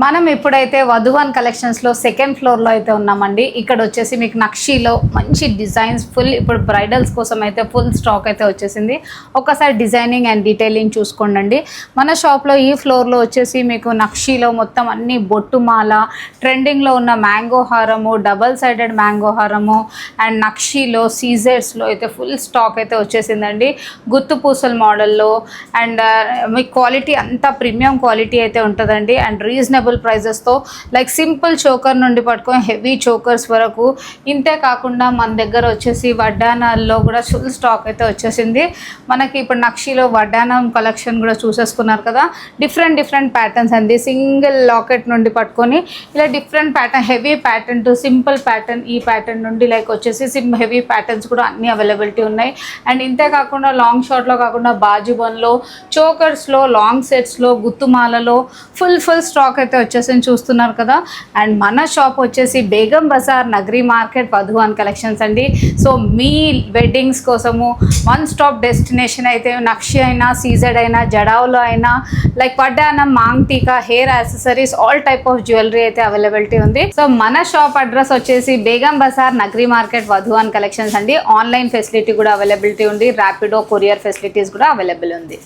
మనం ఇప్పుడైతే వధువన్ కలెక్షన్స్లో సెకండ్ ఫ్లోర్లో అయితే ఉన్నామండి. ఇక్కడ వచ్చేసి మీకు నక్షీలో మంచి డిజైన్స్ ఫుల్ ఇప్పుడు బ్రైడల్స్ కోసం అయితే ఫుల్ స్టాక్ అయితే వచ్చేసింది. ఒకసారి డిజైనింగ్ అండ్ డీటెయిలింగ్ చూసుకోండి. మన షాప్లో ఈ ఫ్లోర్లో వచ్చేసి మీకు నక్షీలో మొత్తం అన్ని బొట్టుమాల, ట్రెండింగ్లో ఉన్న మ్యాంగో హారము, డబల్ సైడెడ్ మ్యాంగో హారము అండ్ నక్షీలో సీజర్స్లో అయితే ఫుల్ స్టాక్ అయితే వచ్చేసిందండి. గుత్తు పూసల మోడల్లో అండ్ మీ క్వాలిటీ అంతా ప్రీమియం క్వాలిటీ అయితే ఉంటుందండి. అండ్ రీజనబుల్ ప్రైజెస్తో లైక్ సింపుల్ చోకర్ నుండి పట్టుకొని హెవీ చోకర్స్ వరకు. ఇంతే కాకుండా మన దగ్గర వచ్చేసి వడ్డానాల్లో కూడా ఫుల్ స్టాక్ అయితే వచ్చేసింది. మనకి ఇప్పుడు నక్షీలో వడ్డానం కలెక్షన్ కూడా చూసేసుకున్నారు కదా. డిఫరెంట్ ప్యాటర్న్స్ అండి. సింగిల్ లాకెట్ నుండి పట్టుకొని ఇలా different pattern, heavy pattern to simple pattern, ఈ ప్యాటర్న్ నుండి లైక్ వచ్చేసి హెవీ ప్యాటర్న్స్ కూడా అన్ని అవైలబిలిటీ ఉన్నాయి. అండ్ ఇంతే కాకుండా లాంగ్ షార్ట్లో కాకుండా బాజుబన్లో, చోకర్స్లో, లాంగ్ సెట్స్లో, గుత్తుమాలలో ఫుల్ స్టాక్ అయితే వచ్చేసి చూస్తున్నారు కదా. అండ్ మన షాప్ వచ్చేసి బేగం బజార్ నగరీ మార్కెట్ వధువన్ కలెక్షన్స్ అండి. సో మీ వెడ్డింగ్స్ కోసము వన్ స్టాప్ డెస్టినేషన్ అయితే నక్షి అయినా, సీజెడ్ అయినా, జడావులో అయినా, లైక్ వడ్డానం, మాంగ్ టీకా, hair accessories, all type of jewellery అయితే అవైలబిలిటీ ఉంది. సో మన షాప్ అడ్రస్ వచ్చేసి బేగం బజార్ నగరీ మార్కెట్ వధువన్ కలెక్షన్స్ అండి. ఆన్లైన్ ఫెసిలిటీ కూడా అవైలబిలిటీ ఉంది. ర్యాపిడో కొరియర్ ఫెసిలిటీస్ కూడా అవైలబుల్ ఉంది.